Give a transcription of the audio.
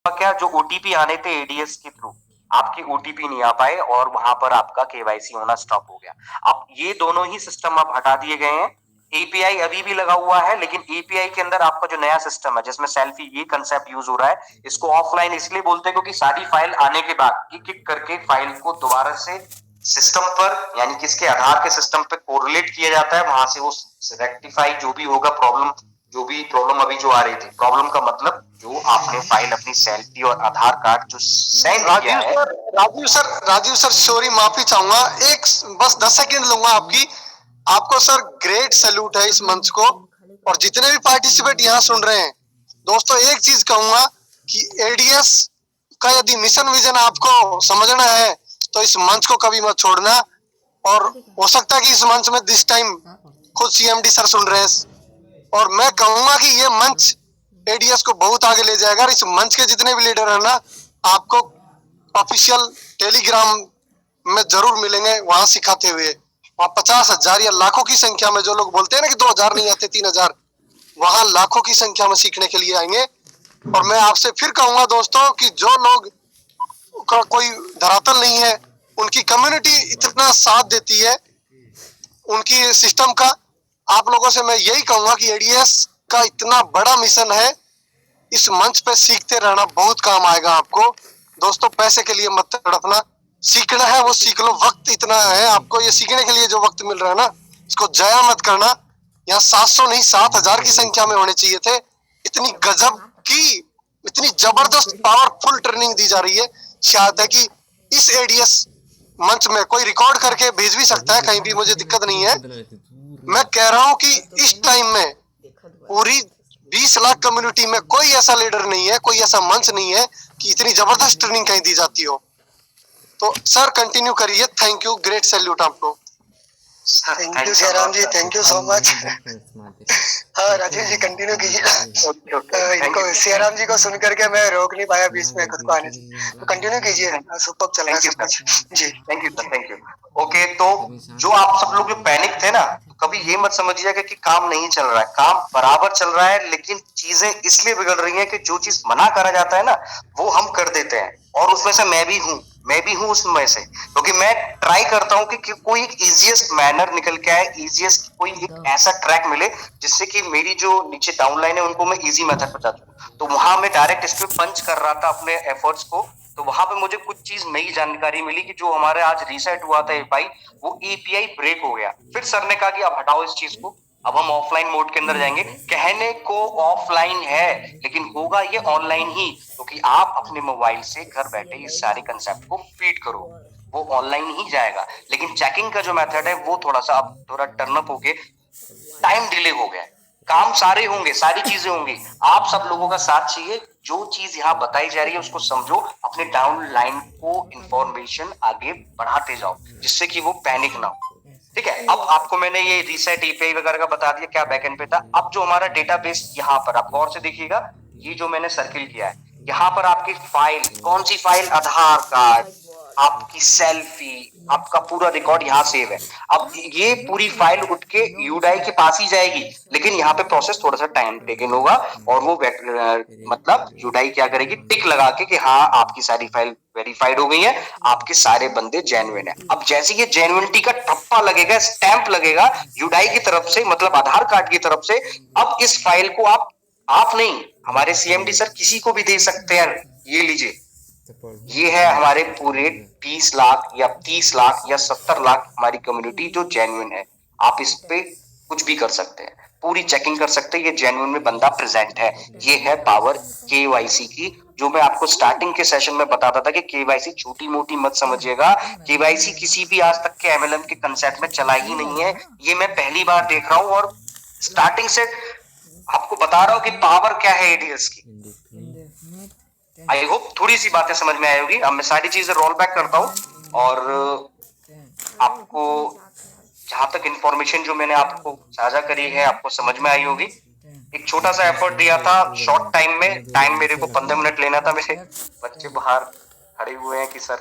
क्या जो ओटीपी आने थे एडीएस के थ्रू, आपके ओटीपी नहीं आ पाए और वहां पर आपका केवाईसी होना स्टॉप हो गया। अब ये दोनों ही सिस्टम अब हटा दिए गए हैं। एपीआई अभी भी लगा हुआ है, लेकिन एपीआई के अंदर आपका जो नया सिस्टम है जिसमें सेल्फी ये कंसेप्ट यूज हो रहा है, इसको ऑफलाइन इसलिए बोलते हैं क्योंकि सारी फाइल आने के बाद एक एक करके फाइल को दोबारा से सिस्टम पर, यानी कि इसके आधार के सिस्टम पे कोरिलेट किया जाता है, वहां से वो रेक्टिफाई जो भी होगा प्रॉब्लम, जो भी प्रॉब्लम अभी जो आ रही थी, प्रॉब्लम का मतलब जो आपने फाइल अपनी सेल्फी और आधार कार्ड जो सेंड किया है। राजीव सर सॉरी, माफी चाहूंगा, एक बस 10 सेकंड लूंगा आपकी। आपको सर ग्रेट सैल्यूट है इस मंच को, और जितने भी पार्टिसिपेट यहाँ सुन रहे हैं दोस्तों, एक चीज कहूंगा कि एडीएस का यदि मिशन विजन आपको समझना है तो इस मंच को कभी मत छोड़ना। और हो सकता है कि इस मंच में दिस टाइम खुद सीएमडी सर सुन रहे हैं, और मैं कहूंगा कि ये मंच एडीएस को बहुत आगे ले जाएगा। इस मंच के जितने भी लीडर है ना, आपको ऑफिशियल टेलीग्राम में जरूर मिलेंगे वहां सिखाते हुए। वहां 50,000 या लाखों की संख्या में जो लोग बोलते हैं ना कि 2,000 नहीं आते 3,000, वहां लाखों की संख्या में सीखने के लिए आएंगे। और मैं आपसे फिर कहूंगा दोस्तों कि जो लोग का कोई धरातल नहीं है, उनकी कम्युनिटी इतना साथ देती है उनकी सिस्टम का, आप लोगों से मैं यही कहूंगा कि एडीएस का इतना बड़ा मिशन है, इस मंच पे सीखते रहना बहुत काम आएगा आपको। दोस्तों पैसे के लिए मत तड़पना, सीखना है वो सीख लो, वक्त इतना है आपको, ये सीखने के लिए जो वक्त मिल रहा है ना, इसको जाया मत करना। यहाँ 700 नहीं 7,000 की संख्या में होने चाहिए थे। इतनी गजब की, इतनी जबरदस्त पावरफुल ट्रेनिंग दी जा रही है। शायद है कि इस एडीएस मंच में कोई रिकॉर्ड करके भेज भी सकता है कहीं भी, मुझे दिक्कत नहीं है। मैं कह रहा हूं कि इस टाइम में पूरी 20 लाख कम्युनिटी में कोई ऐसा लीडर नहीं है, कोई ऐसा मंच नहीं है कि इतनी जबरदस्त ट्रेनिंग कहीं दी जाती हो। तो सर कंटिन्यू करिए, थैंक यू, ग्रेट सैल्यूट आपको। Thank you Jairam ji, thank you so much. हाँ राजीव जी कंटिन्यू कीजिए। इनको जयराम जी को सुन करके मैं रोक नहीं पाया बीच में खुद को आने से, तो कंटिन्यू कीजिए, सुपर चल रहा है सब कुछ जी। Thank you sir, thank you. Okay, तो जो आप सब लोग जो पैनिक थे ना, तो कभी ये मत समझिएगा कि काम नहीं चल रहा है, काम बराबर चल रहा है, लेकिन चीजें इसलिए बिगड़ रही हैं कि जो चीज मना करा जाता है ना वो हम कर देते हैं, और उसमें से मैं भी हूँ उसमें से, क्योंकि मैं ट्राई करता हूँ कि कोई एक इजीएस्ट मैनर निकल के आए, इजीएस्ट कोई एक ऐसा ट्रैक मिले जिससे कि मेरी जो नीचे डाउनलाइन है उनको मैं इजी मेथड बता दूं। तो वहां मैं डायरेक्ट इस पे पंच कर रहा था अपने एफर्ट्स को, तो वहां पे मुझे कुछ चीज नई जानकारी मिली कि जो हमारे आज रीसेट हुआ था एपीआई, वो एपीआई ब्रेक हो गया। फिर सर ने कहा कि अब हटाओ इस चीज को, अब हम ऑफलाइन मोड के अंदर जाएंगे। कहने को ऑफलाइन है, लेकिन होगा ये ऑनलाइन ही, क्योंकि आप अपने मोबाइल से घर बैठे इस सारे कंसेप्ट को फीड करो, वो ऑनलाइन ही जाएगा। लेकिन चेकिंग का जो मेथड है वो थोड़ा सा अब थोड़ा टर्नअप होके टाइम डिले हो गया। काम सारे होंगे, सारी चीजें होंगी, आप सब लोगों का साथ चाहिए। जो चीज यहाँ बताई जा रही है उसको समझो, अपने डाउन लाइन को इंफॉर्मेशन आगे बढ़ाते जाओ जिससे कि वो पैनिक ना हो। ठीक है, अब आपको मैंने ये रीसेट एपीआई वगैरह का बता दिया क्या बैकएंड पे था। अब जो हमारा डेटाबेस, यहाँ पर आप गौर से देखिएगा, ये जो मैंने सर्किल किया है, यहाँ पर आपकी फाइल, कौन सी फाइल, आधार कार्ड, आपकी सेल्फी, आपका पूरा रिकॉर्ड यहाँ सेव है। अब ये पूरी फाइल उठ के यूडाई के पास ही जाएगी, लेकिन यहाँ पे प्रोसेस थोड़ा सा टाइम टेकन होगा, और वो मतलब यूडाई क्या करेगी, टिक लगा के कि हाँ आपकी सारी फाइल वेरीफाइड हो गई है, आपके सारे बंदे जेन्युइन है। अब जैसे ये जेन्युइनिटी का ठप्पा लगेगा, स्टैंप लगेगा यूडाई की तरफ से, मतलब आधार कार्ड की तरफ से, अब इस फाइल को आप नहीं, हमारे सीएमडी सर किसी को भी दे सकते हैं। ये लीजिए, ये है हमारे पूरे 20 लाख या 30 लाख या 70 लाख हमारी कम्युनिटी जो जेन्युइन है। आप इस पे कुछ भी कर सकते हैं, पूरी चेकिंग कर सकते हैं, ये जेन्युइन में बंदा प्रेजेंट है। ये है पावर केवाईसी की, जो मैं आपको स्टार्टिंग के सेशन में बताता था कि केवाईसी छोटी मोटी मत समझिएगा। केवाईसी किसी भी आज तक के एमएलएम के कंसेप्ट में चला ही नहीं है, ये मैं पहली बार देख रहा हूं, और स्टार्टिंग से आपको बता रहा हूं कि पावर क्या है एडीएस की। आई होप थोड़ी सी बातें समझ में आई होगी। अब मैं सारी चीजें रोल बैक करता हूँ, और आपको जहां तक इंफॉर्मेशन जो मैंने आपको साझा करी है आपको समझ में आई होगी। एक छोटा सा एफर्ट दिया था शॉर्ट टाइम में, टाइम मेरे को 15 मिनट लेना था, मेरे बच्चे बाहर खड़े हुए हैं कि सर